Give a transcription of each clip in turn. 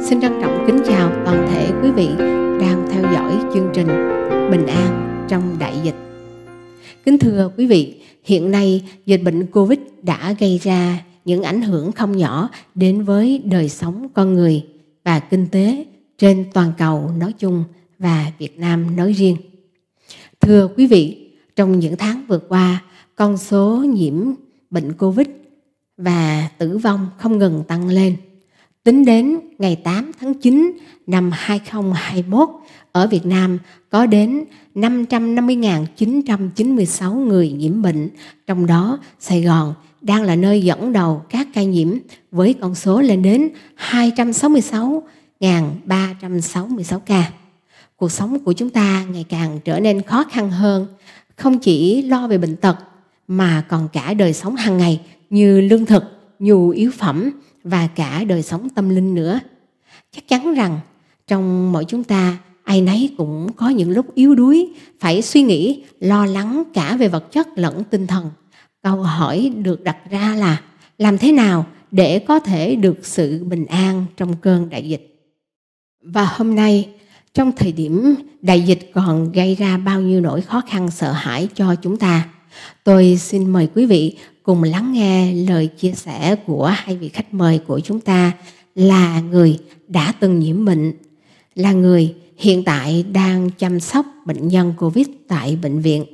Xin trân trọng kính chào toàn thể quý vị đang theo dõi chương trình Bình An trong Đại Dịch. Kính thưa quý vị, hiện nay dịch bệnh Covid đã gây ra những ảnh hưởng không nhỏ đến với đời sống con người và kinh tế trên toàn cầu nói chung và Việt Nam nói riêng. Thưa quý vị, trong những tháng vừa qua, con số nhiễm bệnh Covid và tử vong không ngừng tăng lên. Tính đến ngày 8 tháng 9 năm 2021, ở Việt Nam có đến 550.996 người nhiễm bệnh, trong đó Sài Gòn đang là nơi dẫn đầu các ca nhiễm với con số lên đến 266.366 ca. Cuộc sống của chúng ta ngày càng trở nên khó khăn hơn, không chỉ lo về bệnh tật mà còn cả đời sống hàng ngày như lương thực, nhu yếu phẩm và cả đời sống tâm linh nữa. Chắc chắn rằng trong mỗi chúng ta, ai nấy cũng có những lúc yếu đuối, phải suy nghĩ, lo lắng cả về vật chất lẫn tinh thần. Câu hỏi được đặt ra là làm thế nào để có thể được sự bình an trong cơn đại dịch? Và hôm nay, trong thời điểm đại dịch còn gây ra bao nhiêu nỗi khó khăn sợ hãi cho chúng ta, tôi xin mời quý vị cùng lắng nghe lời chia sẻ của hai vị khách mời của chúng ta là người đã từng nhiễm bệnh, là người hiện tại đang chăm sóc bệnh nhân Covid tại bệnh viện.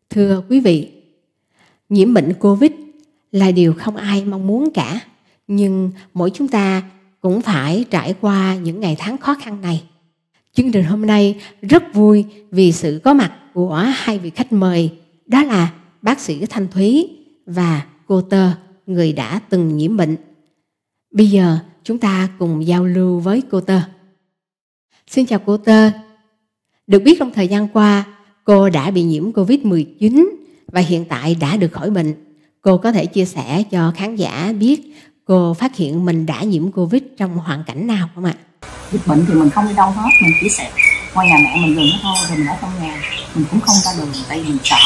Thưa quý vị, nhiễm bệnh Covid là điều không ai mong muốn cả, nhưng mỗi chúng ta cũng phải trải qua những ngày tháng khó khăn này. Chương trình hôm nay rất vui vì sự có mặt của hai vị khách mời, đó là bác sĩ Thanh Thúy và cô Tơ, người đã từng nhiễm bệnh. Bây giờ chúng ta cùng giao lưu với cô Tơ. Xin chào cô Tơ. Được biết trong thời gian qua, cô đã bị nhiễm Covid-19 và hiện tại đã được khỏi bệnh. Cô có thể chia sẻ cho khán giả biết cô phát hiện mình đã nhiễm Covid trong hoàn cảnh nào không ạ? Dịch bệnh thì mình không đi đâu hết, mình chỉ sẽ qua nhà mẹ mình gần đó thôi, rồi mình ở trong nhà. Mình cũng không ra đường, tại vì mình sợ,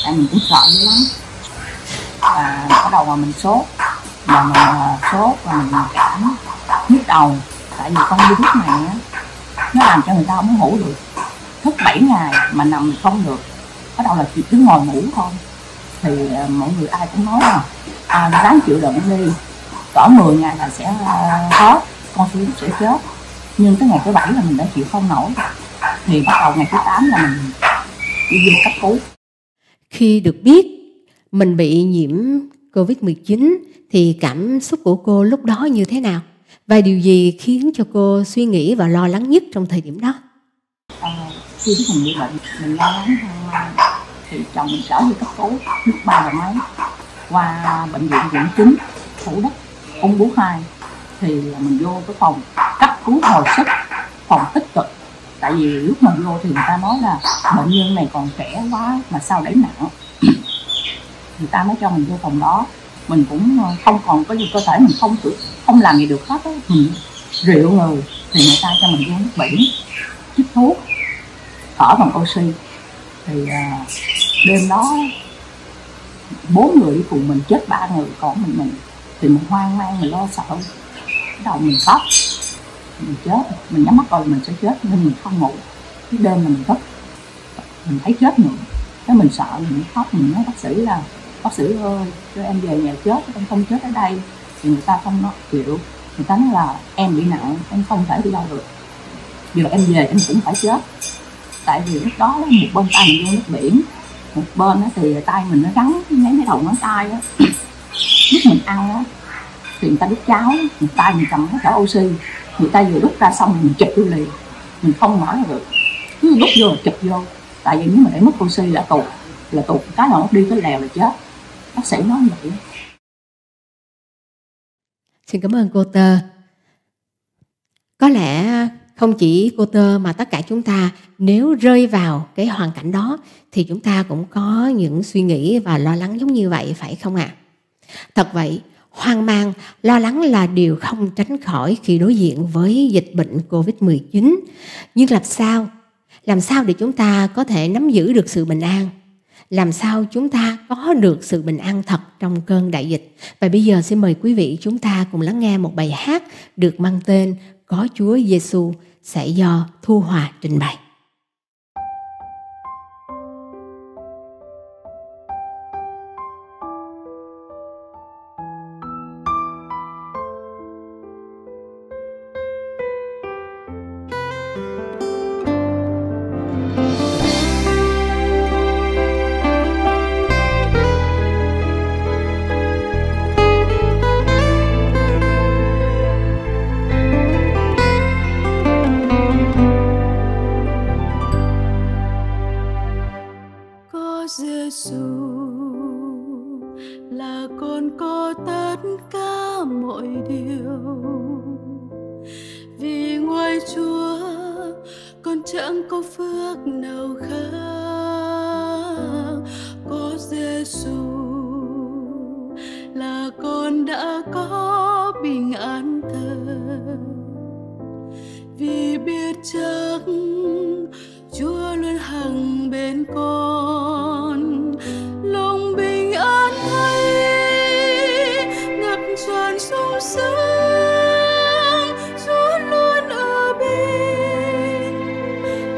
tại mình cũng sợ dữ lắm. Và bắt đầu mà mình sốt, và mình mình cảm nhức đầu, tại vì con virus này á, nó làm cho người ta không ngủ được. Thức 7 ngày mà nằm không được, bắt đầu là chỉ cứ ngồi ngủ thôi. Thì mọi người ai cũng nói là ráng chịu đựng đi, cỡ 10 ngày là sẽ hết, con virus sẽ chết. Nhưng tới ngày thứ 7 là mình đã chịu không nổi, thì bắt đầu ngày thứ 8 là mình đi vô cấp cứu. Khi được biết mình bị nhiễm Covid-19 thì cảm xúc của cô lúc đó như thế nào? Và điều gì khiến cho cô suy nghĩ và lo lắng nhất trong thời điểm đó? Khi biết mình bị bệnh, mình lo lắng thì chồng mình trở về cấp cứu lúc 3 giờ mấy, qua bệnh viện quận 9, Thủ Đức, ung bướu 2, thì là mình vô cái phòng cấp cứu hồi sức, phòng tích cực. Tại vì lúc mình vô thì người ta nói là bệnh nhân này còn trẻ quá mà sao đẩy nặng. Người ta mới cho mình vô phòng đó. Mình cũng không còn có gì, cơ thể mình không làm gì được hết á. Mình rượu người thì người ta cho mình vô nước biển, chích thuốc, thở bằng oxy. Thì đêm đó 4 người đi cùng mình, chết 3 người, còn mình thì mình hoang mang, mình lo sợ. Bắt đầu mình khóc, mình chết, mình nhắm mắt rồi mình sẽ chết, nên mình không ngủ. Cái đêm là mình thức, mình thấy chết nữa, cái mình sợ, mình khóc, mình nói bác sĩ là bác sĩ ơi, cho em về nhà chết, em không chết ở đây. Thì người ta không nói chịu, người ta nói là em bị nặng, em không thể đi đâu được, giờ em về em cũng phải chết. Tại vì lúc đó một bên tay mình vô nước biển, một bên thì tay mình nó gắn mấy cái đầu ngón tay á. Lúc mình ăn á thì người ta đút cháo, người tay mình cầm cái thở oxy, người ta vừa đút ra xong mình chụp vô liền, mình không mở được, cứ đút vô là chụp vô. Tại vì nếu mà để mất oxy là tụt cái nào nó đi cái lèo là chết, bác sĩ nói vậy. Xin cảm ơn cô Tơ. Có lẽ không chỉ cô Tơ mà tất cả chúng ta nếu rơi vào cái hoàn cảnh đó thì chúng ta cũng có những suy nghĩ và lo lắng giống như vậy, phải không ạ? Thật vậy, hoang mang, lo lắng là điều không tránh khỏi khi đối diện với dịch bệnh Covid-19. Nhưng làm sao để chúng ta có thể nắm giữ được sự bình an? làm sao chúng ta có được sự bình an thật trong cơn đại dịch. Và bây giờ xin mời quý vị chúng ta cùng lắng nghe một bài hát được mang tên Có Chúa Giêsu sẽ do Thu Hòa trình bày. Giêsu là con có tất cả mọi điều, vì ngoài Chúa con chẳng có phước nào khác. Có Giêsu là con đã có bình an thật, vì biết chắc Chúa luôn hằng bên con. Lòng bình an ấy ngập tràn sung sướng, Chúa luôn ở bên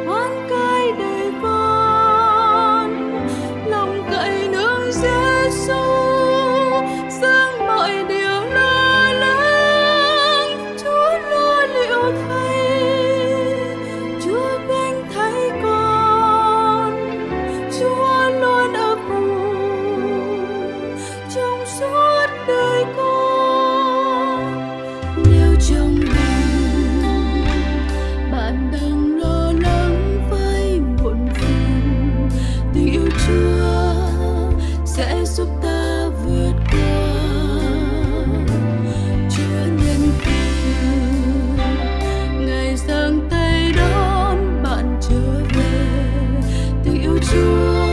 hoan cai đời con. Lòng cậy nương Giêsu dâng mọi điều lo lắng, Chúa lo liệu thay, Chúa gánh thay con, Chúa luôn ở cùng trong suốt đời con. Nếu trong lòng bạn đang lo lắng với muộn phiền, tình yêu Chúa sẽ giúp ta vượt qua. Chúa nhân từ Ngài giang tay đón bạn trở về. Tình yêu Chúa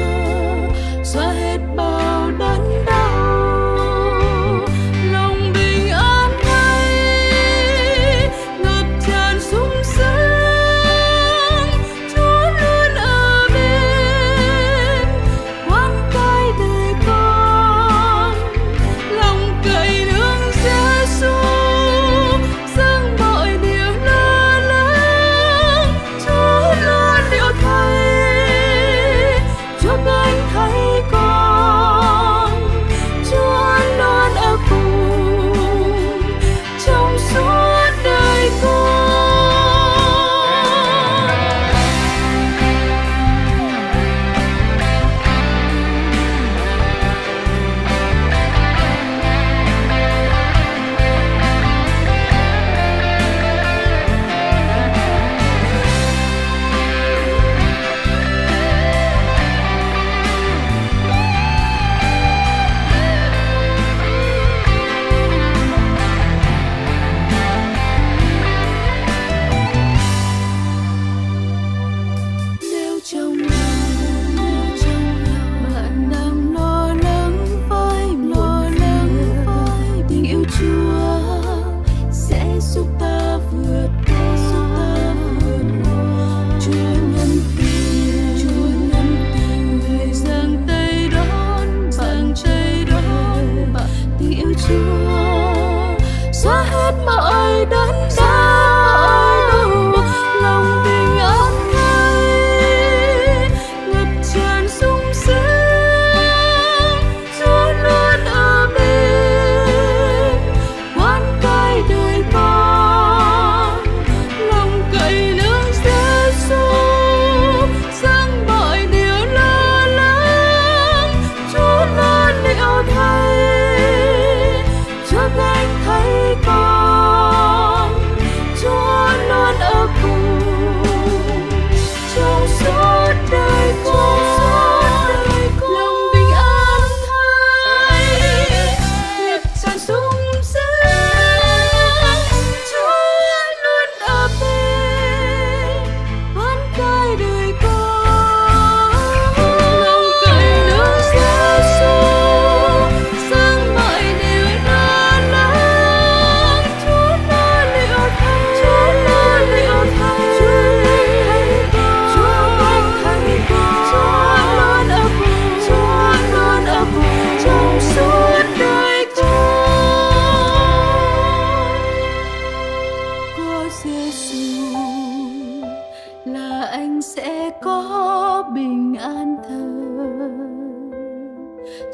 xóa hết bao đớn đau. Lòng bình an ấy ngập tràn sung sướng, Chúa luôn ở bên quan cai đời con.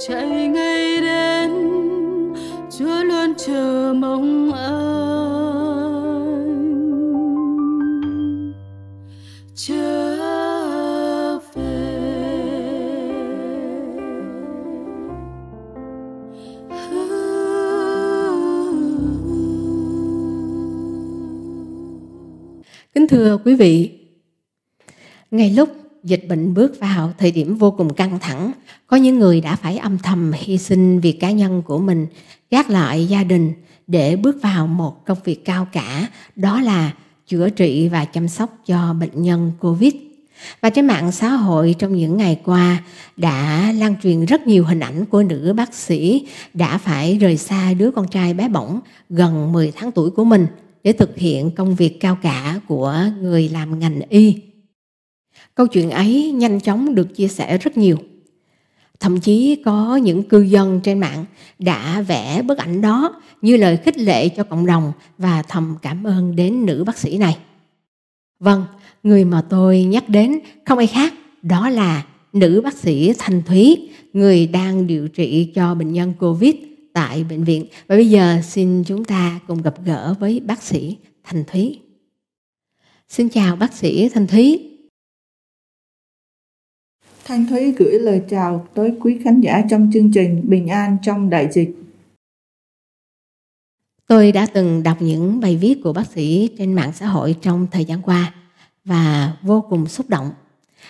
chạy ngày đến, Chúa luôn chờ mong anh trở về. Kính thưa quý vị, ngay lúc dịch bệnh bước vào thời điểm vô cùng căng thẳng, có những người đã phải âm thầm hy sinh việc cá nhân của mình, gác lại gia đình để bước vào một công việc cao cả, đó là chữa trị và chăm sóc cho bệnh nhân Covid. Và trên mạng xã hội trong những ngày qua đã lan truyền rất nhiều hình ảnh của nữ bác sĩ đã phải rời xa đứa con trai bé bỏng gần 10 tháng tuổi của mình để thực hiện công việc cao cả của người làm ngành y. Câu chuyện ấy nhanh chóng được chia sẻ rất nhiều. Thậm chí có những cư dân trên mạng đã vẽ bức ảnh đó như lời khích lệ cho cộng đồng và thầm cảm ơn đến nữ bác sĩ này. Vâng, người mà tôi nhắc đến không ai khác, đó là nữ bác sĩ Thanh Thúy, người đang điều trị cho bệnh nhân Covid tại bệnh viện. Và bây giờ xin chúng ta cùng gặp gỡ với bác sĩ Thanh Thúy. Xin chào bác sĩ Thanh Thúy. Thanh Thúy gửi lời chào tới quý khán giả trong chương trình Bình An trong đại dịch. Tôi đã từng đọc những bài viết của bác sĩ trên mạng xã hội trong thời gian qua và vô cùng xúc động.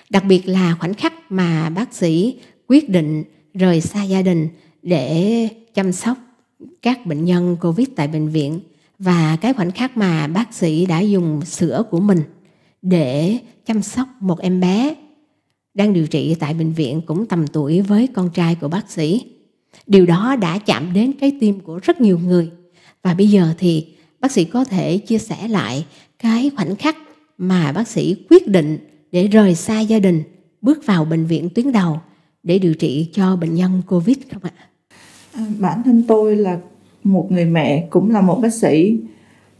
Đặc biệt là khoảnh khắc mà bác sĩ quyết định rời xa gia đình để chăm sóc các bệnh nhân Covid tại bệnh viện, và cái khoảnh khắc mà bác sĩ đã dùng sữa của mình để chăm sóc một em bé đang điều trị tại bệnh viện cũng tầm tuổi với con trai của bác sĩ. Điều đó đã chạm đến trái tim của rất nhiều người. Và bây giờ thì bác sĩ có thể chia sẻ lại cái khoảnh khắc mà bác sĩ quyết định để rời xa gia đình, bước vào bệnh viện tuyến đầu để điều trị cho bệnh nhân Covid không ạ? Bản thân tôi là một người mẹ, cũng là một bác sĩ.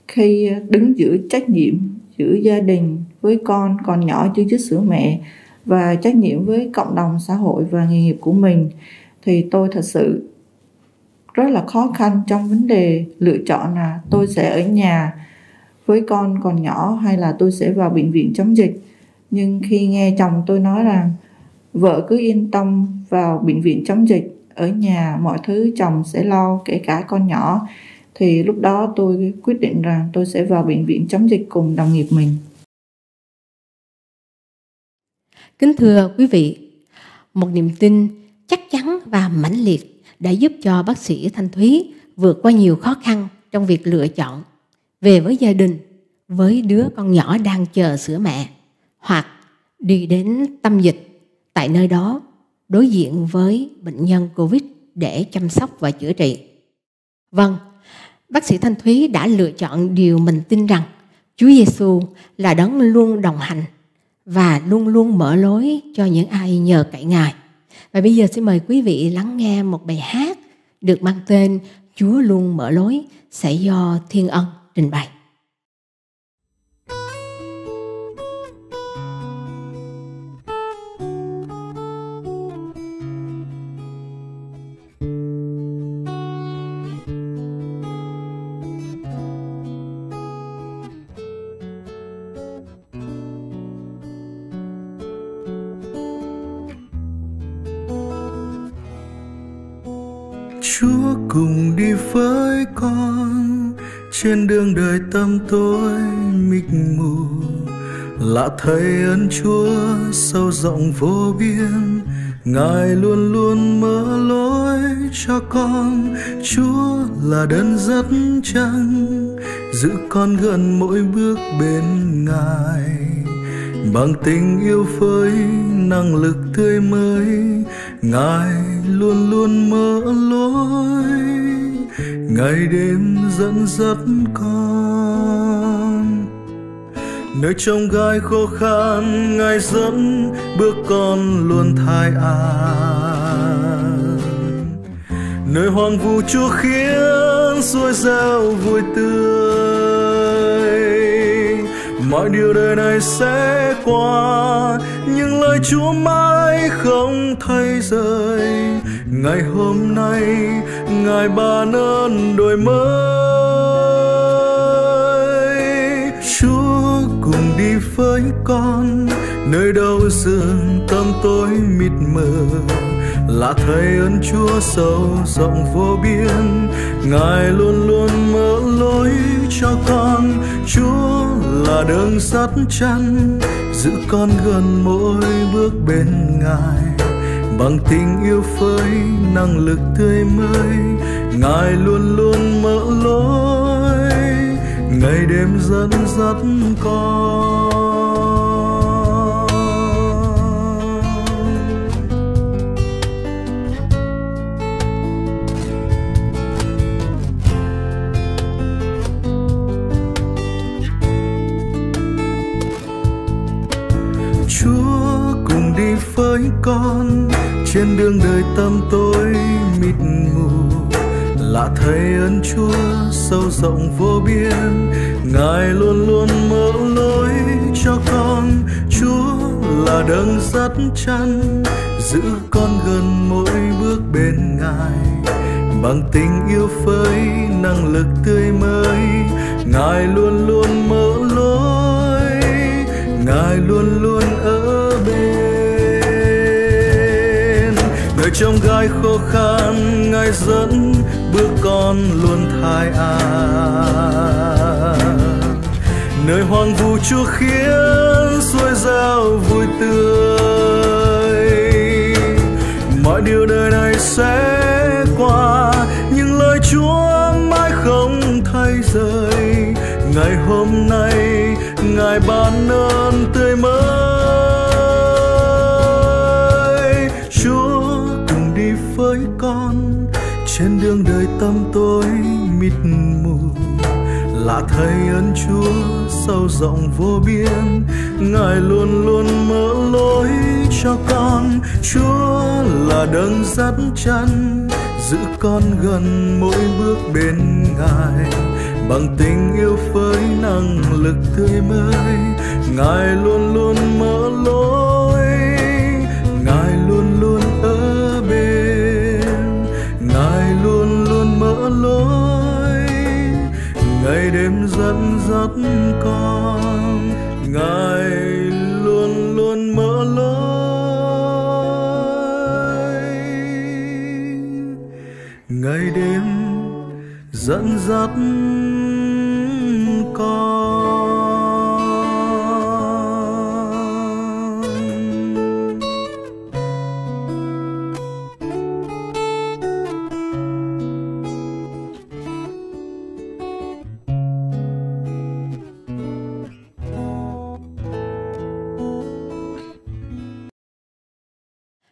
Khi đứng giữa trách nhiệm giữa gia đình với con còn nhỏ chưa chích sữa mẹ và trách nhiệm với cộng đồng xã hội và nghề nghiệp của mình, thì tôi thật sự rất là khó khăn trong vấn đề lựa chọn là tôi sẽ ở nhà với con còn nhỏ hay là tôi sẽ vào bệnh viện chống dịch. Nhưng khi nghe chồng tôi nói rằng vợ cứ yên tâm vào bệnh viện chống dịch, ở nhà mọi thứ chồng sẽ lo kể cả con nhỏ, thì lúc đó tôi quyết định rằng tôi sẽ vào bệnh viện chống dịch cùng đồng nghiệp mình. Kính thưa quý vị, một niềm tin chắc chắn và mãnh liệt đã giúp cho bác sĩ Thanh Thúy vượt qua nhiều khó khăn trong việc lựa chọn về với gia đình, với đứa con nhỏ đang chờ sữa mẹ, hoặc đi đến tâm dịch tại nơi đó đối diện với bệnh nhân Covid để chăm sóc và chữa trị. Vâng, bác sĩ Thanh Thúy đã lựa chọn điều mình tin rằng Chúa Giêsu là đấng luôn đồng hành và luôn luôn mở lối cho những ai nhờ cậy Ngài. Và bây giờ xin mời quý vị lắng nghe một bài hát được mang tên Chúa luôn mở lối, sẽ do Thiên Ân trình bày. Chúa cùng đi với con trên đường đời tăm tối mịt mù, lạ thấy ơn Chúa sâu rộng vô biên, Ngài luôn luôn mở lối cho con. Chúa là đấng dắt chân, giữ con gần mỗi bước bên Ngài. Bằng tình yêu với năng lực tươi mới, Ngài luôn luôn mở lối, ngày đêm dẫn dắt con. Nơi trông gai khó khăn, Ngài dẫn bước con luôn thái an. Nơi hoang vu Chúa khiến suối reo vui tươi. Mọi điều đời này sẽ qua, nhưng lời Chúa mãi không thay rời. ngày hôm nay Ngài ban ơn đổi mới. Chúa cùng đi với con, nơi đâu rừng tăm tối mịt mờ, là thấy ơn Chúa sâu rộng vô biên. Ngài luôn luôn mở lối cho con, Chúa là đấng dắt chân, giữ con gần mỗi bước bên Ngài. Bằng tình yêu phơi năng lực tươi mới, Ngài luôn luôn mở lối, ngày đêm dẫn dắt con. Chúa cùng đi với con, trên đường đời tăm tối mịt mù, lạ thấy ơn Chúa sâu rộng vô biên. Ngài luôn luôn mở lối cho con, Chúa là đấng dắt chân, giữ con gần mỗi bước bên Ngài. Bằng tình yêu phơi năng lực tươi mới, Ngài luôn luôn mở lối, Ngài luôn luôn ở bên. Nơi trong gai khó khăn, Ngài dẫn bước con luôn thai an. Nơi hoang vu Chúa khiến xuôi reo vui tươi. Mọi điều đời này sẽ qua, nhưng lời Chúa mãi không thay rời. Ngày hôm nay Ngài ban ơn tươi mới. Chúa cùng đi với con, trên đường đời tăm tối mịt mù, lạ thấy ơn Chúa sâu rộng vô biên. Ngài luôn luôn mở lối cho con, Chúa là đấng dắt chân, giữ con gần mỗi bước bên Ngài. Bằng tình yêu với năng lực tươi mới, Ngài luôn luôn mở lối, Ngài luôn luôn ở bên. Ngài luôn luôn mở lối, ngày đêm dẫn dắt con. Ngài luôn luôn mở lối, ngày đêm dẫn dắt con.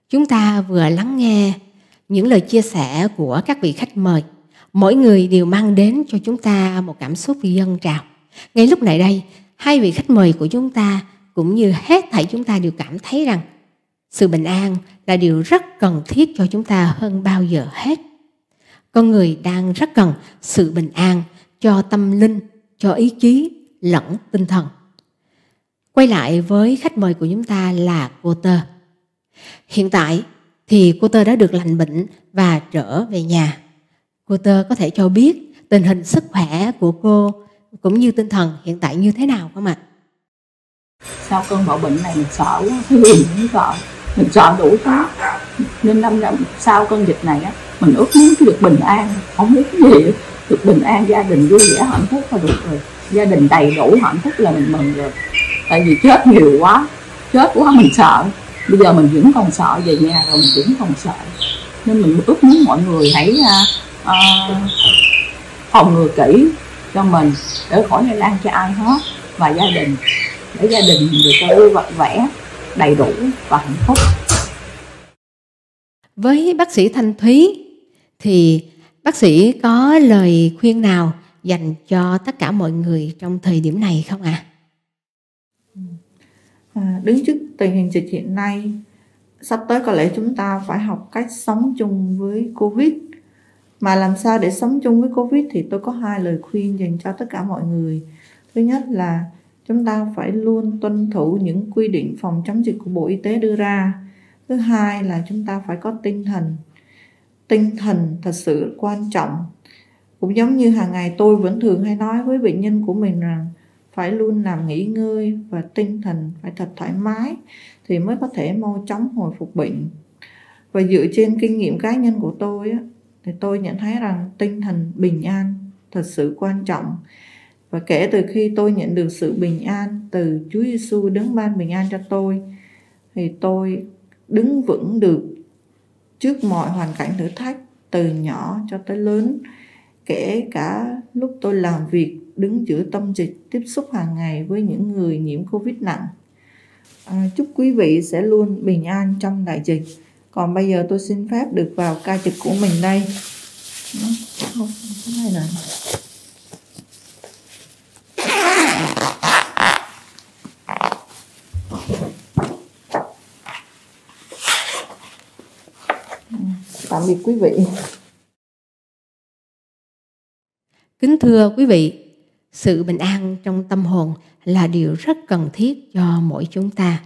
Chúng ta vừa lắng nghe những lời chia sẻ của các vị khách mời. Mỗi người đều mang đến cho chúng ta một cảm xúc dâng trào. Ngay lúc này đây, hai vị khách mời của chúng ta cũng như hết thảy chúng ta đều cảm thấy rằng sự bình an là điều rất cần thiết cho chúng ta hơn bao giờ hết. Con người đang rất cần sự bình an cho tâm linh, cho ý chí lẫn tinh thần. Quay lại với khách mời của chúng ta là cô Tơ. Hiện tại thì cô Tơ đã được lành bệnh và trở về nhà. Cô Tơ có thể cho biết tình hình sức khỏe của cô cũng như tinh thần hiện tại như thế nào không ạ? Sau cơn bạo bệnh này mình sợ quá, cái gì mình sợ, mình sợ đủ thứ. Nên năm sau cơn dịch này á, mình ước muốn được bình an, không biết cái gì, được bình an, gia đình vui vẻ hạnh phúc là được rồi. Gia đình đầy đủ hạnh phúc là mình mừng rồi. Tại vì chết nhiều quá, chết quá mình sợ. Bây giờ mình vẫn còn sợ, về nhà rồi mình vẫn còn sợ. Nên mình ước muốn mọi người hãy phòng ngừa kỹ cho mình để khỏi lây lan cho ai hết, và gia đình, để gia đình mình được vui vẻ, đầy đủ và hạnh phúc. Với bác sĩ Thanh Thúy thì bác sĩ có lời khuyên nào dành cho tất cả mọi người trong thời điểm này không ạ? Đứng trước tình hình dịch hiện nay, sắp tới có lẽ chúng ta phải học cách sống chung với Covid. Mà làm sao để sống chung với Covid thì tôi có hai lời khuyên dành cho tất cả mọi người. Thứ nhất là chúng ta phải luôn tuân thủ những quy định phòng chống dịch của Bộ Y tế đưa ra. Thứ hai là chúng ta phải có tinh thần tinh thần thật sự quan trọng. Cũng giống như hàng ngày tôi vẫn thường hay nói với bệnh nhân của mình rằng phải luôn nằm nghỉ ngơi và tinh thần phải thật thoải mái thì mới có thể mau chóng hồi phục bệnh. Và dựa trên kinh nghiệm cá nhân của tôi thì tôi nhận thấy rằng tinh thần bình an thật sự quan trọng. Và kể từ khi tôi nhận được sự bình an từ Chúa Giêsu đấng ban bình an cho tôi, thì tôi đứng vững được trước mọi hoàn cảnh thử thách, từ nhỏ cho tới lớn. Kể cả lúc tôi làm việc đứng giữa tâm dịch, tiếp xúc hàng ngày với những người nhiễm Covid nặng. Chúc quý vị sẽ luôn bình an trong đại dịch. Còn bây giờ tôi xin phép được vào ca trực của mình đây. Không, cái này này. Tạm biệt quý vị. Kính thưa quý vị, sự bình an trong tâm hồn là điều rất cần thiết cho mỗi chúng ta.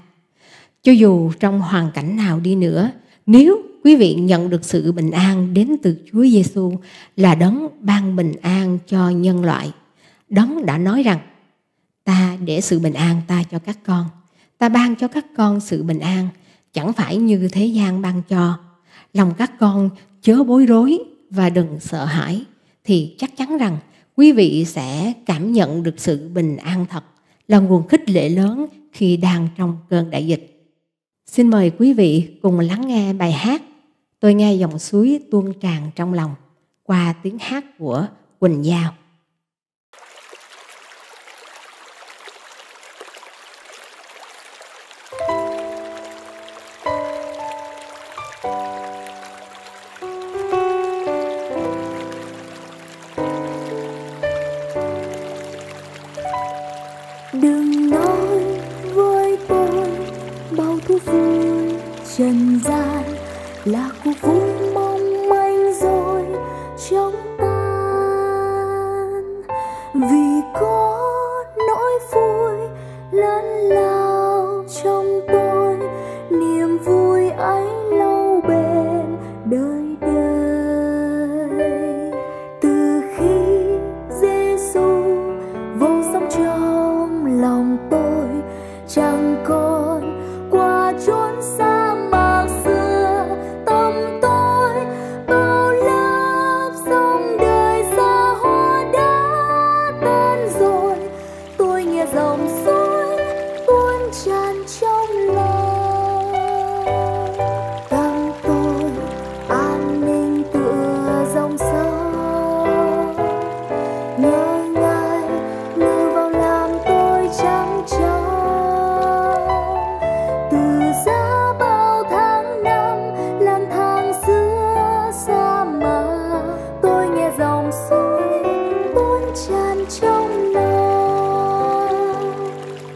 Cho dù trong hoàn cảnh nào đi nữa, nếu quý vị nhận được sự bình an đến từ Chúa Giêsu là đấng ban bình an cho nhân loại, đấng đã nói rằng: ta để sự bình an ta cho các con, ta ban cho các con sự bình an, chẳng phải như thế gian ban cho. Lòng các con chớ bối rối và đừng sợ hãi, thì chắc chắn rằng quý vị sẽ cảm nhận được sự bình an thật, là nguồn khích lệ lớn khi đang trong cơn đại dịch. Xin mời quý vị cùng lắng nghe bài hát Tôi nghe dòng suối tuôn tràn trong lòng qua tiếng hát của Quỳnh Giao. Đừng nói với tôi bao thú vui trần gian là cuộc vui mong manh rồi chóng tan, vì có nỗi vui lớn lao trong tôi, niềm vui ấy lâu bền đời đời. Từ khi Giêsu vô sống trong lòng tôi, chẳng còn qua chốn sa mạc xưa, tâm tôi bao lớp sông đời xa hoa đã tan rồi. Tôi nghe dòng suối tuôn tràn trong lòng, tâm tôi an ninh tựa dòng sông. Nhớ Ngài lưu vào làm tôi trắng trong, từ giá bao tháng năm lang thang giữa sa mạc. Tôi nghe dòng suối tuôn tràn trong lòng,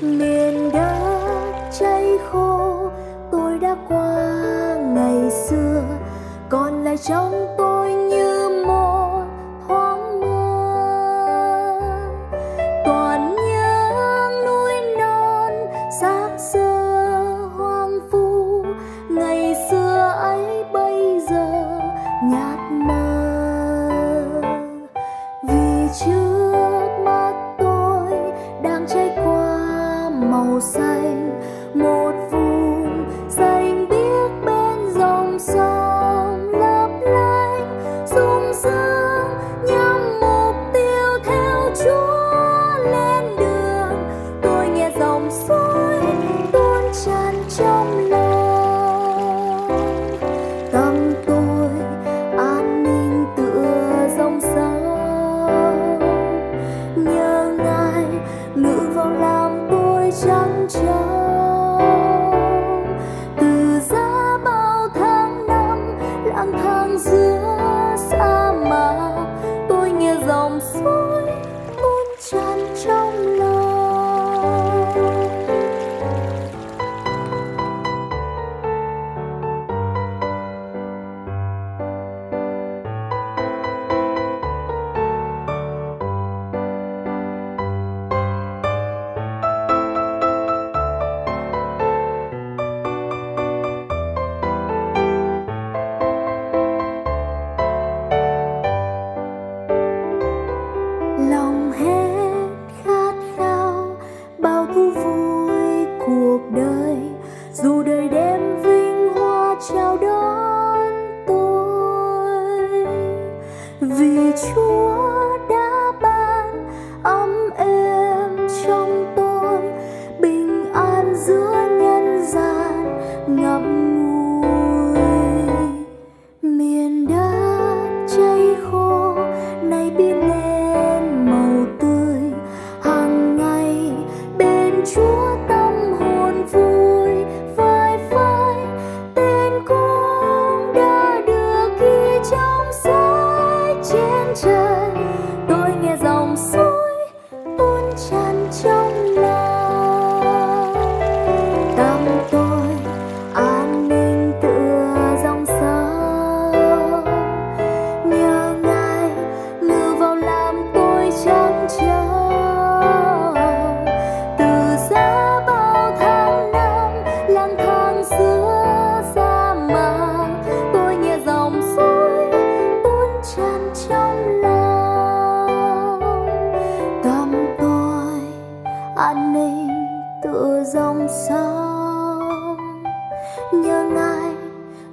miền đất cháy khô tôi đã qua ngày xưa, còn lại trong tôi như một thoáng mơ. Toàn nhớ núi non xác xơ hoang vu, ngày xưa ấy bây giờ nhạt mờ. Vì trước mắt tôi đang trải qua màu xanh, một vùng xanh biếc bên dòng sông lấp lánh, sung sướng nhằm mục tiêu theo Chúa lên đường. Tôi nghe dòng suối tuôn tràn trong lòng, tâm tôi an ninh vì Chúa đã ban ấm êm trong tôi, bình an giữa nhân gian ngậm ngùi. Miền đất cháy khô nay biến nên màu tươi, hàng ngày bên Chúa tâm hồn vui phơi phới. Tên con đã được ghi trong sách trên trời, tôi nghe dòng suối tuôn tràn trong lòng. Tâm tôi an ninh tựa dòng sông, nhờ Ngài ngự vào làm tôi trắng trâu. Từ giá bao tháng năm lang thang giữa sa mạc, tôi nghe dòng suối tuôn tràn trong lòng. Tâm tôi an ninh tựa dòng sông, nhờ Ngài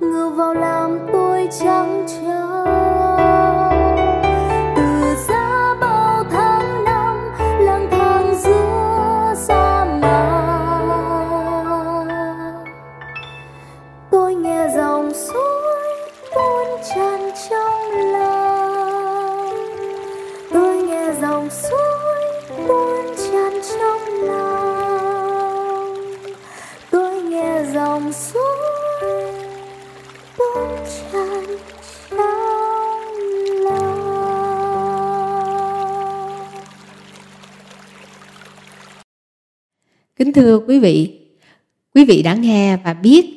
ngự vào làm tôi trắng trâu. Từ giá bao tháng năm lang thang giữa sa mạc, tôi nghe dòng suối tuôn tràn trong lòng. Tôi nghe dòng suối tuôn tràn trong lòng. Tôi nghe dòng suối tuôn tràn trong lòng. Kính thưa quý vị đã nghe và biết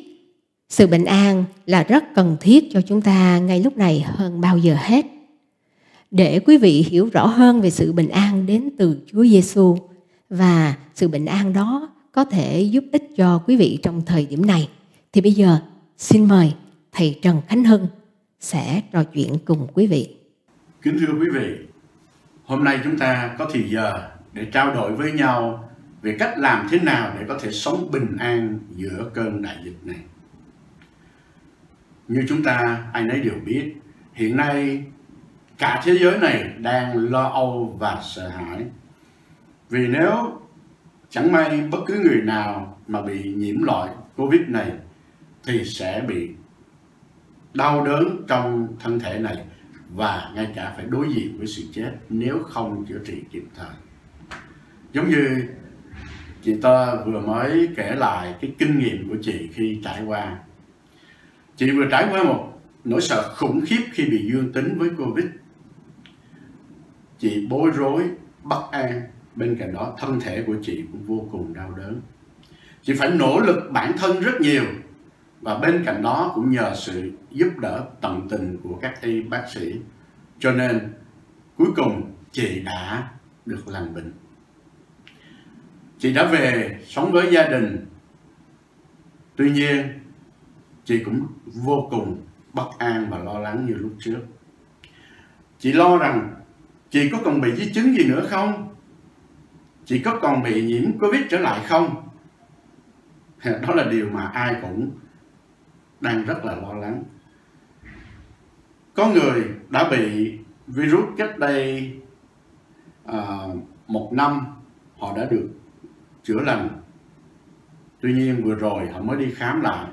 sự bình an là rất cần thiết cho chúng ta ngay lúc này hơn bao giờ hết. Để quý vị hiểu rõ hơn về sự bình an đến từ Chúa Giêsu và sự bình an đó có thể giúp ích cho quý vị trong thời điểm này, thì bây giờ xin mời Thầy Trần Khánh Hưng sẽ trò chuyện cùng quý vị. Kính thưa quý vị, hôm nay chúng ta có thì giờ để trao đổi với nhau về cách làm thế nào để có thể sống bình an giữa cơn đại dịch này. Như chúng ta ai nấy đều biết, hiện nay cả thế giới này đang lo âu và sợ hãi. Vì nếu chẳng may bất cứ người nào mà bị nhiễm loại Covid này thì sẽ bị đau đớn trong thân thể này và ngay cả phải đối diện với sự chết nếu không chữa trị kịp thời. Giống như chị ta vừa mới kể lại cái kinh nghiệm của chị khi trải qua. Chị vừa trải qua một nỗi sợ khủng khiếp khi bị dương tính với Covid. Chị bối rối, bất an, bên cạnh đó thân thể của chị cũng vô cùng đau đớn. Chị phải nỗ lực bản thân rất nhiều, và bên cạnh đó cũng nhờ sự giúp đỡ tận tình của các y bác sĩ. Cho nên cuối cùng chị đã được lành bệnh. Chị đã về sống với gia đình. Tuy nhiên chị cũng vô cùng bất an và lo lắng như lúc trước. Chị lo rằng chị có còn bị di chứng gì nữa không? Chị có còn bị nhiễm Covid trở lại không? Đó là điều mà ai cũng đang rất là lo lắng. Có người đã bị virus cách đây 1 năm, họ đã được chữa lành. Tuy nhiên vừa rồi họ mới đi khám lại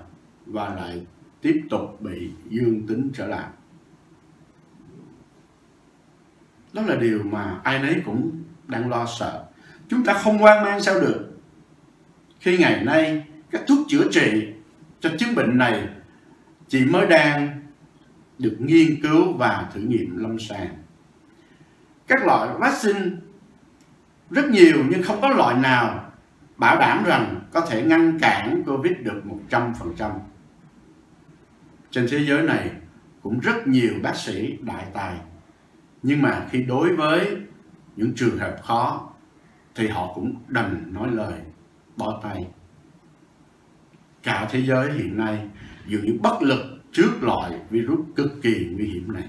và lại tiếp tục bị dương tính trở lại. Đó là điều mà ai nấy cũng đang lo sợ. Chúng ta không hoang mang sao được, khi ngày nay các thuốc chữa trị cho chứng bệnh này chỉ mới đang được nghiên cứu và thử nghiệm lâm sàng. Các loại vaccine rất nhiều nhưng không có loại nào bảo đảm rằng có thể ngăn cản Covid được 100%. Trên thế giới này cũng rất nhiều bác sĩ đại tài, nhưng mà khi đối với những trường hợp khó thì họ cũng đành nói lời bó tay. Cả thế giới hiện nay dường như bất lực trước loại virus cực kỳ nguy hiểm này.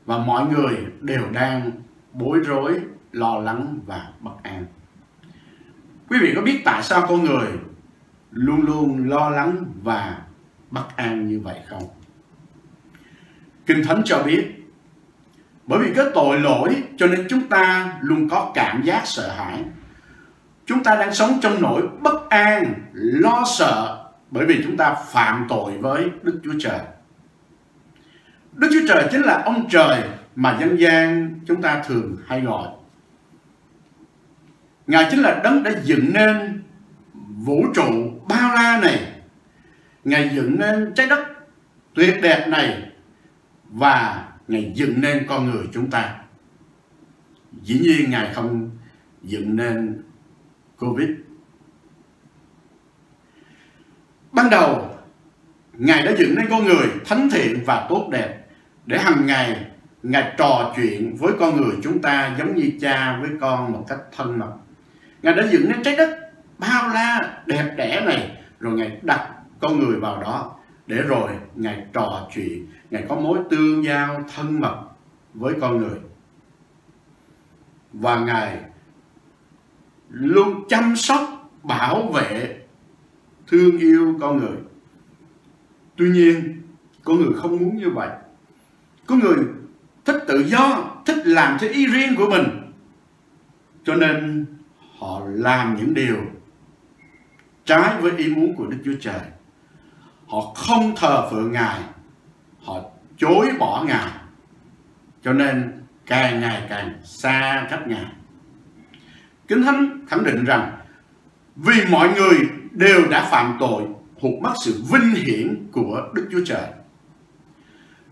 Và mọi người đều đang bối rối, lo lắng và bất an. Quý vị có biết tại sao con người luôn luôn lo lắng và bất an như vậy không? Kinh Thánh cho biết, bởi vì cái tội lỗi cho nên chúng ta luôn có cảm giác sợ hãi. Chúng ta đang sống trong nỗi bất an, lo sợ, bởi vì chúng ta phạm tội với Đức Chúa Trời. Đức Chúa Trời chính là ông trời mà dân gian chúng ta thường hay gọi. Ngài chính là đấng đã dựng nên vũ trụ bao la này. Ngài dựng nên trái đất tuyệt đẹp này, và Ngài dựng nên con người chúng ta. Dĩ nhiên Ngài không dựng nên Covid. Ban đầu Ngài đã dựng nên con người thánh thiện và tốt đẹp, để hàng ngày Ngài trò chuyện với con người chúng ta giống như cha với con một cách thân mật. Ngài đã dựng nên trái đất bao la đẹp đẽ này, rồi Ngài đặt con người vào đó, để rồi Ngài trò chuyện, Ngài có mối tương giao thân mật với con người. Và Ngài luôn chăm sóc, bảo vệ, thương yêu con người. Tuy nhiên, con người không muốn như vậy. Con người thích tự do, thích làm theo ý riêng của mình. Cho nên họ làm những điều trái với ý muốn của Đức Chúa Trời. Họ không thờ phượng Ngài, họ chối bỏ Ngài, cho nên càng ngày càng xa cách Ngài. Kinh Thánh khẳng định rằng vì mọi người đều đã phạm tội, hụt mất sự vinh hiển của Đức Chúa Trời.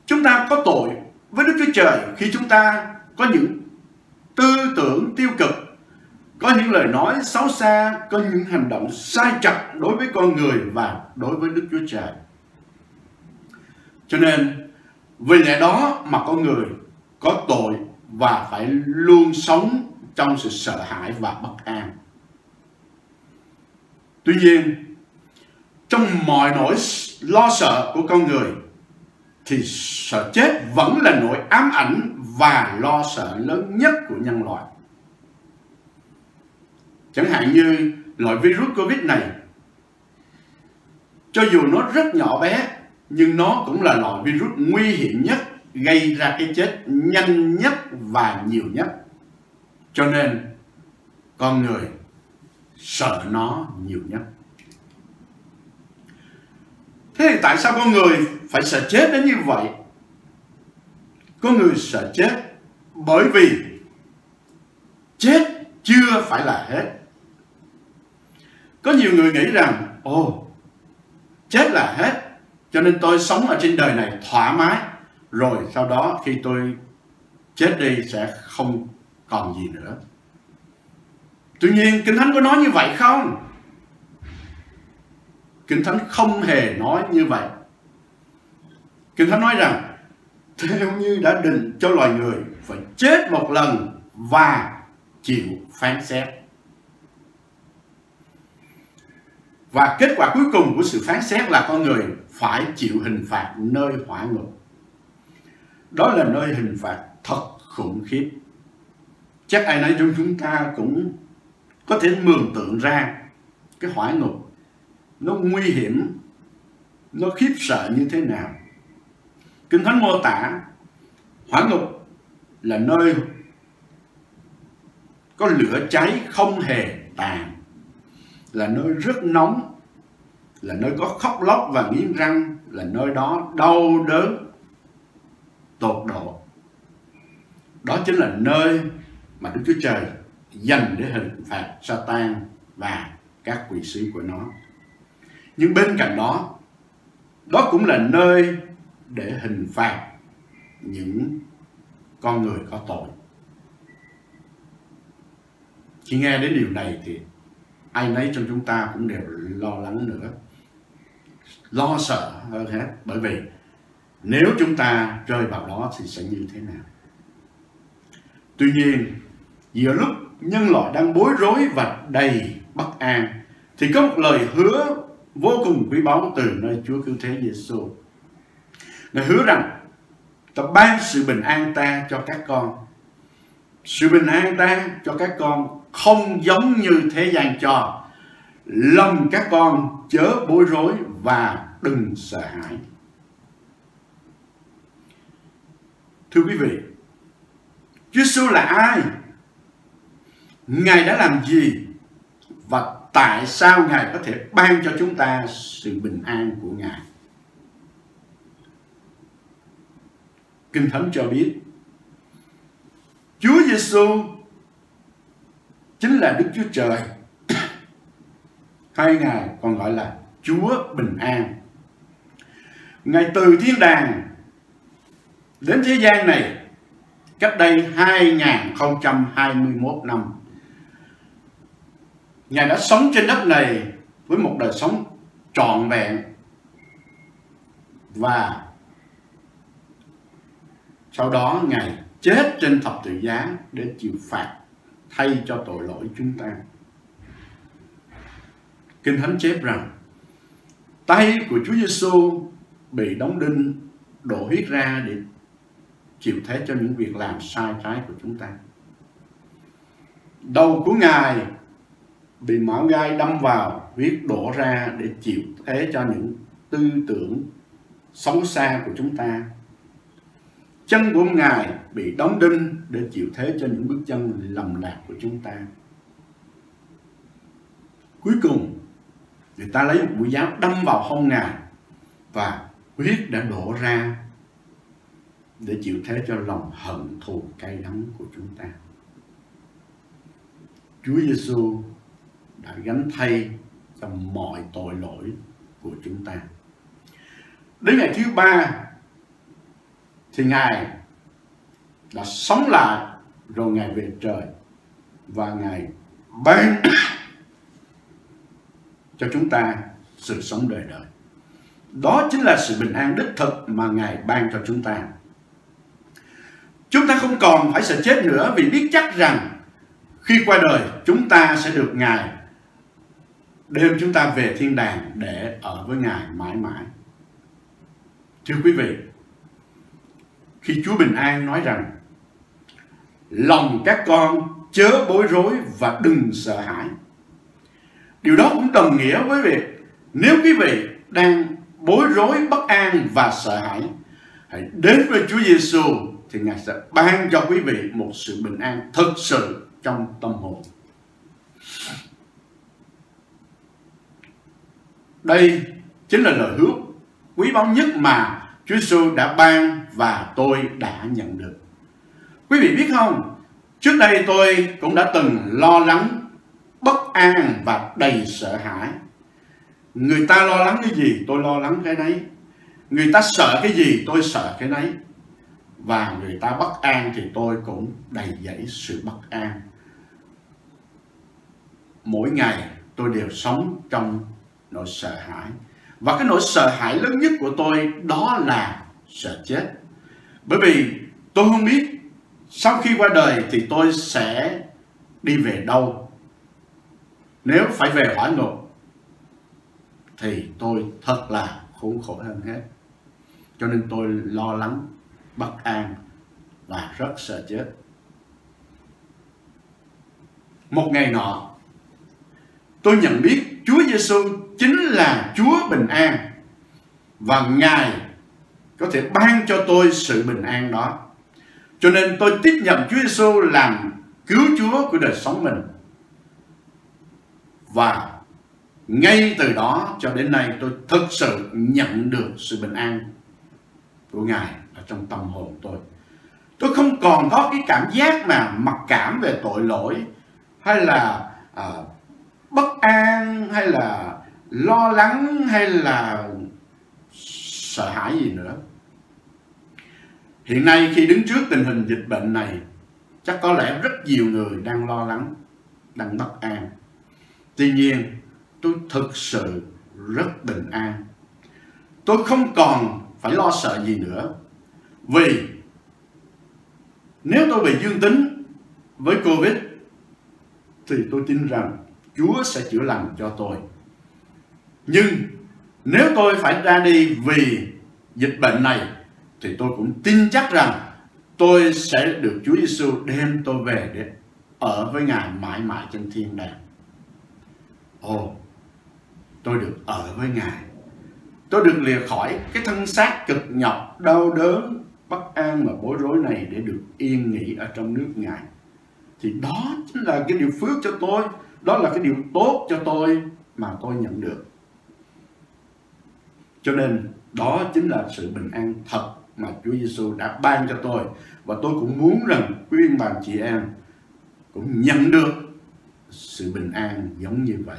Chúng ta có tội với Đức Chúa Trời khi chúng ta có những tư tưởng tiêu cực, có những lời nói xấu xa, có những hành động sai trật đối với con người và đối với Đức Chúa Trời. Cho nên vì lẽ đó mà con người có tội và phải luôn sống trong sự sợ hãi và bất an. Tuy nhiên, trong mọi nỗi lo sợ của con người, thì sợ chết vẫn là nỗi ám ảnh và lo sợ lớn nhất của nhân loại. Chẳng hạn như loại virus Covid này, cho dù nó rất nhỏ bé, nhưng nó cũng là loại virus nguy hiểm nhất, gây ra cái chết nhanh nhất và nhiều nhất. Cho nên con người sợ nó nhiều nhất. Thế thì tại sao con người phải sợ chết đến như vậy? Con người sợ chết bởi vì chết chưa phải là hết. Có nhiều người nghĩ rằng chết là hết, cho nên tôi sống ở trên đời này thoải mái, rồi sau đó khi tôi chết đi sẽ không còn gì nữa. Tuy nhiên Kinh Thánh có nói như vậy không? Kinh Thánh không hề nói như vậy. Kinh Thánh nói rằng theo như đã định cho loài người phải chết một lần và chịu phán xét. Và kết quả cuối cùng của sự phán xét là con người phải chịu hình phạt nơi hỏa ngục. Đó là nơi hình phạt thật khủng khiếp. Chắc ai nấy trong chúng ta cũng có thể mường tượng ra cái hỏa ngục nó nguy hiểm, nó khiếp sợ như thế nào. Kinh Thánh mô tả hỏa ngục là nơi có lửa cháy không hề tàn, là nơi rất nóng, là nơi có khóc lóc và nghiến răng, là nơi đó đau đớn tột độ. Đó chính là nơi mà Đức Chúa Trời dành để hình phạt Sa-tan và các quỷ sứ của nó. Nhưng bên cạnh đó, đó cũng là nơi để hình phạt những con người có tội. Khi nghe đến điều này thì ai nấy trong chúng ta cũng đều lo lắng nữa, lo sợ hơn hết. Bởi vì nếu chúng ta rơi vào đó thì sẽ như thế nào? Tuy nhiên, giữa lúc nhân loại đang bối rối và đầy bất an, thì có một lời hứa vô cùng quý báu từ nơi Chúa Cứu Thế Giêsu. Ngài hứa rằng ta ban sự bình an ta cho các con. Sự bình an ta cho các con không giống như thế gian cho. Lòng các con chớ bối rối và đừng sợ hãi. Thưa quý vị, Chúa Giêsu là ai? Ngài đã làm gì? Và tại sao Ngài có thể ban cho chúng ta sự bình an của Ngài? Kinh Thánh cho biết Chúa Giêsu chính là Đức Chúa Trời, hay Ngài còn gọi là Chúa Bình An. Ngài từ thiên đàng đến thế gian này cách đây 2021 năm. Ngài đã sống trên đất này với một đời sống trọn vẹn, và sau đó Ngài chết trên thập tự giá để chịu phạt thay cho tội lỗi chúng ta. Kinh Thánh chép rằng tay của Chúa Giêsu bị đóng đinh, đổ huyết ra để chịu thế cho những việc làm sai trái của chúng ta. Đầu của Ngài bị mão gai đâm vào, huyết đổ ra để chịu thế cho những tư tưởng xấu xa của chúng ta. Chân của Ngài bị đóng đinh để chịu thế cho những bước chân lầm lạc của chúng ta. Cuối cùng, người ta lấy một mũi giáo đâm vào hông Ngài và huyết đã đổ ra để chịu thế cho lòng hận thù cay đắng của chúng ta. Chúa Giêsu đã gánh thay cho mọi tội lỗi của chúng ta. Đến ngày thứ ba thì Ngài đã sống lại, rồi Ngài về trời và Ngài ban cho chúng ta sự sống đời đời. Đó chính là sự bình an đích thực mà Ngài ban cho chúng ta. Chúng ta không còn phải sợ chết nữa, vì biết chắc rằng khi qua đời chúng ta sẽ được Ngài đem chúng ta về thiên đàng để ở với Ngài mãi mãi. Thưa quý vị, khi Chúa Bình An nói rằng lòng các con chớ bối rối và đừng sợ hãi, điều đó cũng đồng nghĩa với việc nếu quý vị đang bối rối, bất an và sợ hãi, hãy đến với Chúa Giêsu thì Ngài sẽ ban cho quý vị một sự bình an thực sự trong tâm hồn. Đây chính là lời hứa quý báu nhất mà Chúa Giêsu đã ban và tôi đã nhận được. Quý vị biết không, trước đây tôi cũng đã từng lo lắng, bất an và đầy sợ hãi. Người ta lo lắng cái gì tôi lo lắng cái đấy, người ta sợ cái gì tôi sợ cái đấy, và người ta bất an thì tôi cũng đầy dẫy sự bất an. Mỗi ngày tôi đều sống trong nỗi sợ hãi, và cái nỗi sợ hãi lớn nhất của tôi đó là sợ chết. Bởi vì tôi không biết sau khi qua đời thì tôi sẽ đi về đâu. Nếu phải về hỏa ngục thì tôi thật là khốn khổ hơn hết. Cho nên tôi lo lắng, bất an và rất sợ chết. Một ngày nọ, tôi nhận biết Chúa Giêsu chính là Chúa Bình An, và Ngài có thể ban cho tôi sự bình an đó. Cho nên tôi tiếp nhận Chúa Giêsu làm cứu Chúa của đời sống mình. Và ngay từ đó cho đến nay tôi thực sự nhận được sự bình an của Ngài ở trong tâm hồn tôi. Tôi không còn có cái cảm giác mà mặc cảm về tội lỗi, hay là bất an, hay là lo lắng, hay là sợ hãi gì nữa. Hiện nay khi đứng trước tình hình dịch bệnh này, chắc có lẽ rất nhiều người đang lo lắng, đang bất an. Tuy nhiên, tôi thực sự rất bình an. Tôi không còn phải lo sợ gì nữa. Vì nếu tôi bị dương tính với Covid thì tôi tin rằng Chúa sẽ chữa lành cho tôi. Nhưng nếu tôi phải ra đi vì dịch bệnh này thì tôi cũng tin chắc rằng tôi sẽ được Chúa Giêsu đem tôi về để ở với Ngài mãi mãi trên thiên đàng. Tôi được ở với Ngài. Tôi được lìa khỏi cái thân xác cực nhọc, đau đớn, bất an, gian mà bối rối này để được yên nghỉ ở trong nước Ngài. Thì đó chính là cái điều phước cho tôi, đó là cái điều tốt cho tôi mà tôi nhận được. Cho nên đó chính là sự bình an thật mà Chúa Giêsu đã ban cho tôi. Và tôi cũng muốn rằng quý ông bà chị em cũng nhận được sự bình an giống như vậy.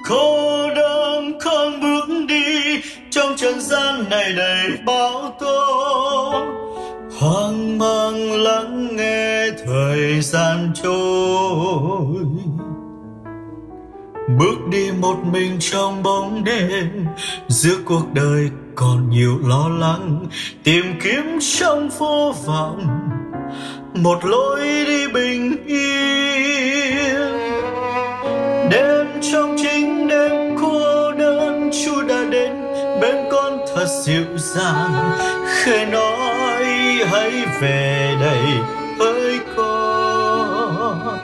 Cô đơn không bước đi trong trần gian này đầy bão tố, hoang mang lắng nghe thời gian trôi. Bước đi một mình trong bóng đêm, giữa cuộc đời còn nhiều lo lắng, tìm kiếm trong vô vọng một lối đi bình yên. Đêm trong chính đêm cô đơn, Chúa đã đến bên con thật dịu dàng, khẽ nói hãy về đây với con.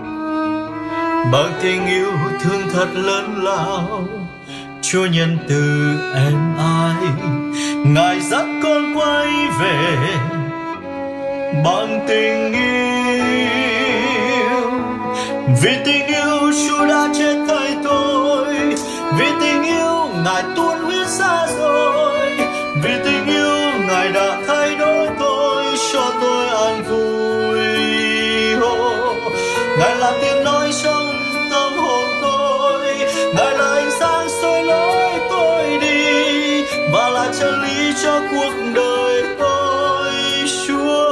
Bằng tình yêu thương thật lớn lao, Chúa nhân từ êm ái, Ngài dắt con quay về bằng tình yêu. Vì tình yêu Chúa đã chết thay tôi, vì tình yêu Ngài tuôn huyết ra rồi, vì tình yêu Ngài đã thay đổi tôi, cho tôi an vui. Ngài là tiếng nói trong tâm hồn tôi, Ngài là ánh sáng soi lối tôi đi, và là chân lý cho cuộc đời tôi, Chúa.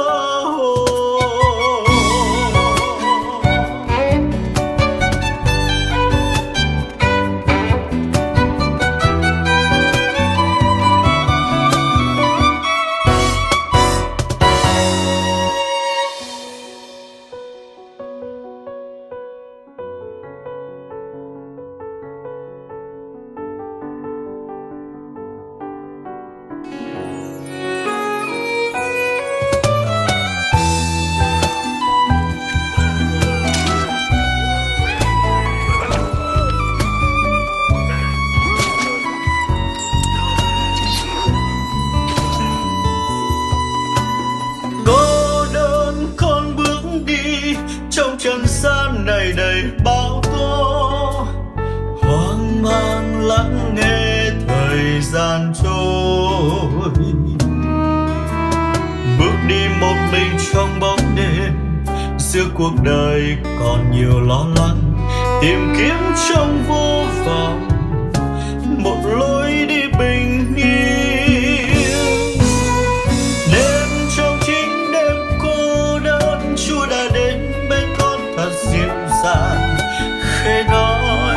Trần gian này đầy bão tố, hoang mang lắng nghe thời gian trôi. Bước đi một mình trong bóng đêm, giữa cuộc đời còn nhiều lo lắng, tìm kiếm trong vô vọng một lối đi bình yên. Đêm trong chính đêm cô đơn, Chúa đã đến bên con thật dịu dàng, khẽ nói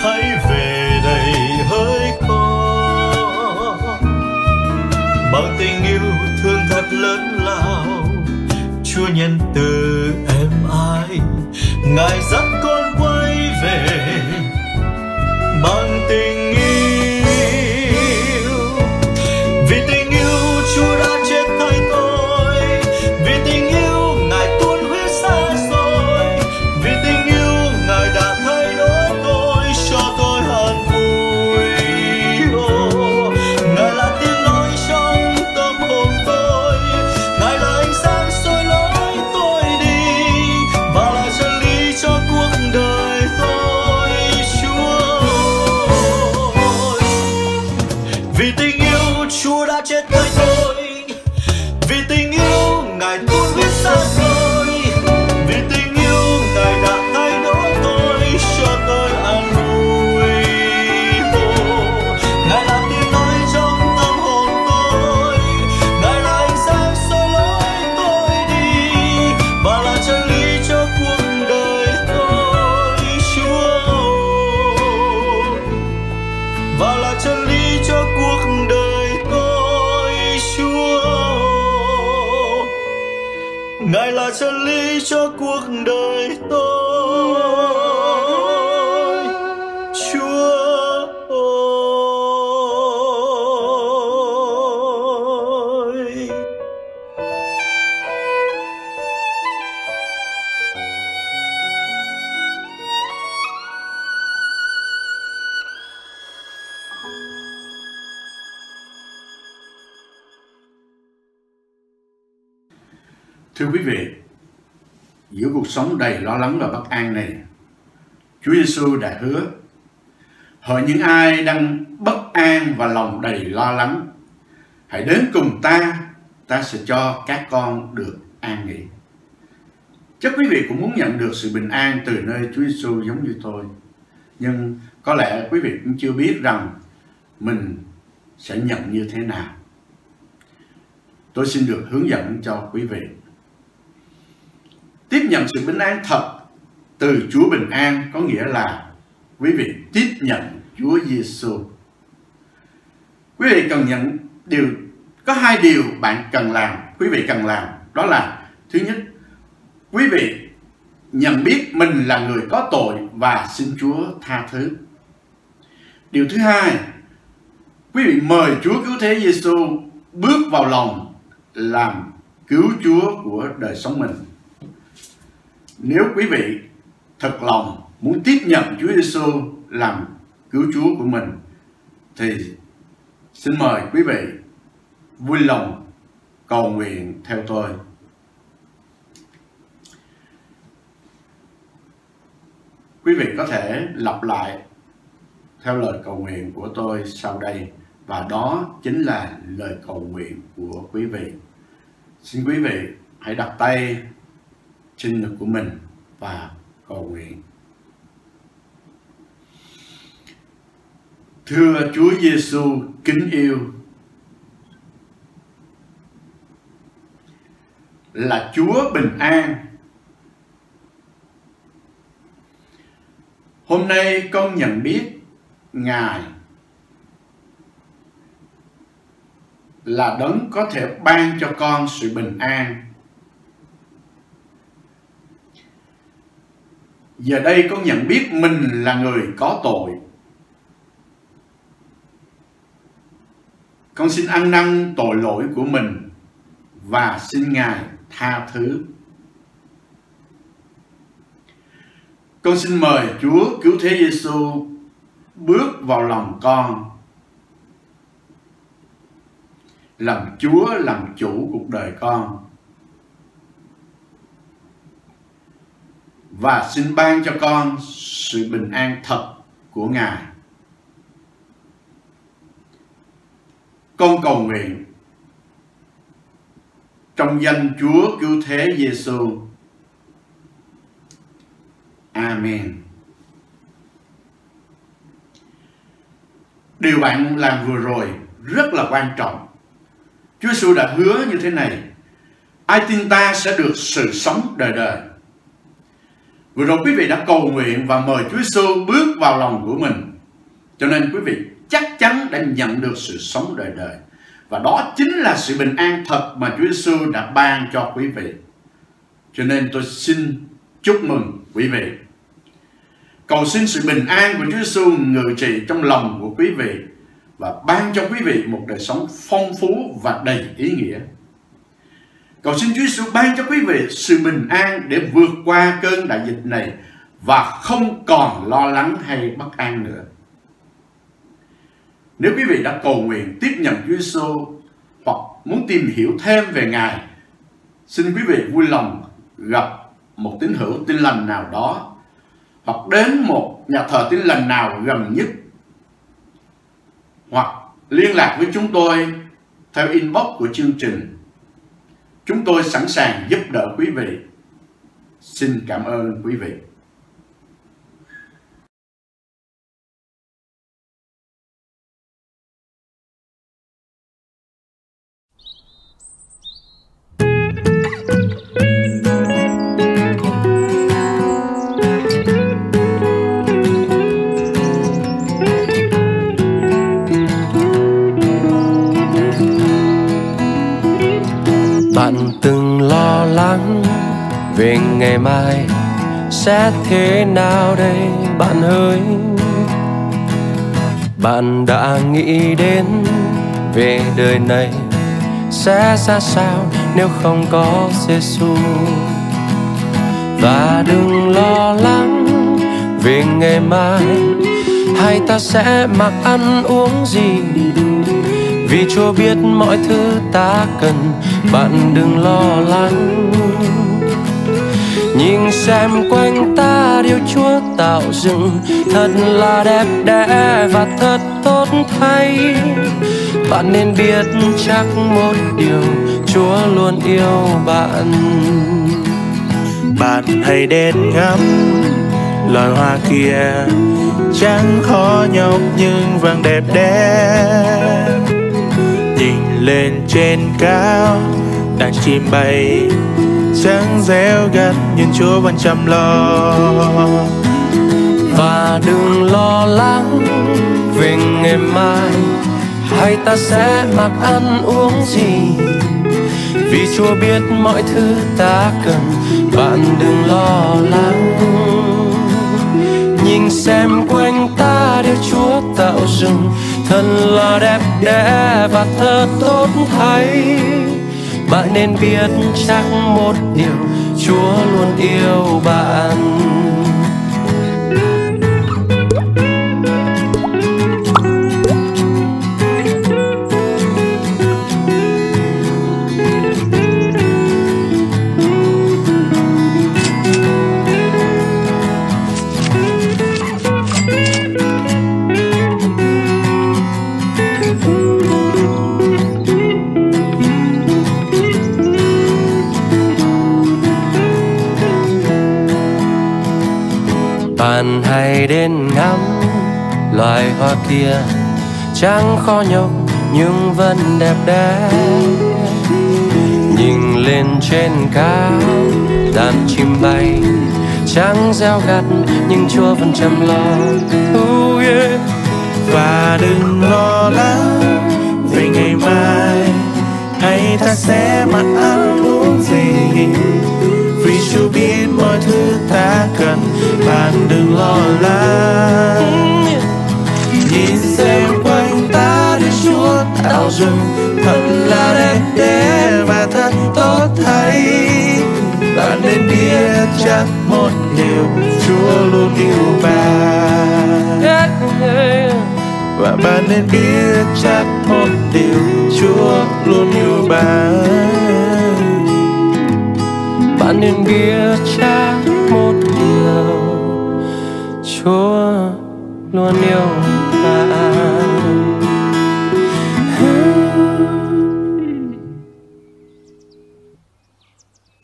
hãy về đây hỡi con. Bằng tình yêu thương thật lớn lao, Chúa nhân từ êm ái, Ngài dắt con quay về bằng tình yêu. Vì tình yêu Chúa đã chết thay tôi, vì tình yêu Ngài tuôn huyết ra rồi, vì tình yêu Ngài đã thay đổi tôi, cho tôi an vui. Ngài là tiếng nói trong tâm hồn tôi, Ngài là ánh sáng soi lối tôi đi, và là chân lý cho cuộc đời tôi, Chúa. Vì tình yêu Chúa đã chết thay tôi, vì tình yêu Ngài tuôn huyết ra rồi, vì tình yêu Ngài đã thay đổi tôi, cho tôi an vui. Ngài là tiếng nói trong tâm hồn tôi, Ngài là ánh sáng soi lối tôi đi, và là chân lý cho cuộc đời tôi, Chúa. Và là chân lý cho cuộc đời tôi, Chúa. Ngài là chân lý cho cuộc đời tôi, Chúa ơi. Thưa quý vị, giữa cuộc sống đầy lo lắng và bất an này, Chúa Giêsu đã hứa: hỡi những ai đang bất an và lòng đầy lo lắng, hãy đến cùng ta sẽ cho các con được an nghỉ. Chắc quý vị cũng muốn nhận được sự bình an từ nơi Chúa Giêsu giống như tôi. Nhưng có lẽ quý vị cũng chưa biết rằng mình sẽ nhận như thế nào. Tôi xin được hướng dẫn cho quý vị. Tiếp nhận sự bình an thật từ Chúa bình an có nghĩa là quý vị tiếp nhận Chúa Giêsu. Quý vị cần nhận có hai điều quý vị cần làm. Đó là: thứ nhất, quý vị nhận biết mình là người có tội và xin Chúa tha thứ. Điều thứ hai, quý vị mời Chúa cứu thế Giêsu bước vào lòng làm cứu Chúa của đời sống mình. Nếu quý vị thật lòng muốn tiếp nhận Chúa Giêsu làm cứu Chúa của mình, thì xin mời quý vị vui lòng cầu nguyện theo tôi. Quý vị có thể lặp lại theo lời cầu nguyện của tôi sau đây, và đó chính là lời cầu nguyện của quý vị. Xin quý vị hãy đặt tay trên ngực của mình và cầu nguyện. Thưa Chúa Giêsu kính yêu, là Chúa bình an, hôm nay con nhận biết Ngài là đấng có thể ban cho con sự bình an. Giờ đây con nhận biết mình là người có tội. Con xin ăn năn tội lỗi của mình và xin Ngài tha thứ. Con xin mời Chúa cứu thế Giêsu bước vào lòng con, làm Chúa làm chủ cuộc đời con, và xin ban cho con sự bình an thật của Ngài. Con cầu nguyện trong danh Chúa cứu thế Giêsu. Amen. Điều bạn làm vừa rồi rất là quan trọng. Chúa Giêsu đã hứa như thế này: ai tin ta sẽ được sự sống đời đời. Vừa rồi quý vị đã cầu nguyện và mời Chúa Giêsu bước vào lòng của mình, cho nên quý vị chắc chắn đã nhận được sự sống đời đời. Và đó chính là sự bình an thật mà Chúa Giêsu đã ban cho quý vị. Cho nên tôi xin chúc mừng quý vị. Cầu xin sự bình an của Chúa Giêsu ngự trị trong lòng của quý vị và ban cho quý vị một đời sống phong phú và đầy ý nghĩa. Cầu xin Chúa Giêsu ban cho quý vị sự bình an để vượt qua cơn đại dịch này và không còn lo lắng hay bất an nữa. Nếu quý vị đã cầu nguyện tiếp nhận Chúa Giêsu hoặc muốn tìm hiểu thêm về Ngài, xin quý vị vui lòng gặp một tín hữu Tin Lành nào đó hoặc đến một nhà thờ Tin Lành nào gần nhất, hoặc liên lạc với chúng tôi theo inbox của chương trình. Chúng tôi sẵn sàng giúp đỡ quý vị. Xin cảm ơn quý vị. Bạn từng lo lắng về ngày mai sẽ thế nào đây bạn ơi? Bạn đã nghĩ đến về đời này sẽ ra sao nếu không có Giêsu? Và đừng lo lắng về ngày mai hay ta sẽ mặc ăn uống gì, vì Chúa biết mọi thứ ta cần. Bạn đừng lo lắng. Nhìn xem quanh ta điều Chúa tạo dựng thật là đẹp đẽ và thật tốt thay. Bạn nên biết chắc một điều, Chúa luôn yêu bạn. Bạn hãy đến ngắm loài hoa kia, chẳng khó nhọc nhưng vẫn đẹp đẽ. Nhìn lên trên cao, đàn chim bay chẳng réo gắt nhưng Chúa vẫn chăm lo. Và đừng lo lắng về ngày mai hay ta sẽ mặc ăn uống gì, vì Chúa biết mọi thứ ta cần. Bạn đừng lo lắng. Nhìn xem quanh ta điều Chúa tạo dựng thật là đẹp đẽ và thật tốt thay. Bạn nên biết chắc một điều, Chúa luôn yêu bạn. Bạn hãy đến ngắm loài hoa kia, chẳng khó nhọc nhưng vẫn đẹp đẽ. Nhìn lên trên cao, đàn chim bay chẳng réo gắt nhưng Chúa vẫn chăm lo. Và đừng lo lắng về ngày mai hay ta sẽ mặc ăn uống gì, vì Chúa biết mọi thứ ta cần. Bạn đừng lo lắng. Nhìn xem quanh ta điều Chúa tạo dựng thật là đẹp đẽ và thật tốt thay. Bạn nên biết chắc một điều, Chúa luôn yêu bạn. Và bạn nên biết chắc một điều, Chúa luôn yêu bạn. Bạn nên biết chắc một điều, Chúa luôn yêu bạn.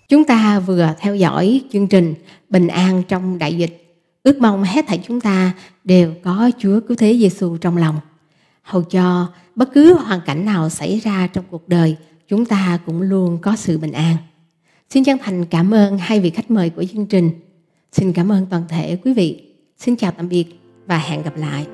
Chúng ta vừa theo dõi chương trình Bình an trong đại dịch. Ước mong hết thảy chúng ta đều có Chúa Cứu Thế Giêsu trong lòng, hầu cho bất cứ hoàn cảnh nào xảy ra trong cuộc đời, chúng ta cũng luôn có sự bình an. Xin chân thành cảm ơn hai vị khách mời của chương trình. Xin cảm ơn toàn thể quý vị. Xin chào tạm biệt và hẹn gặp lại.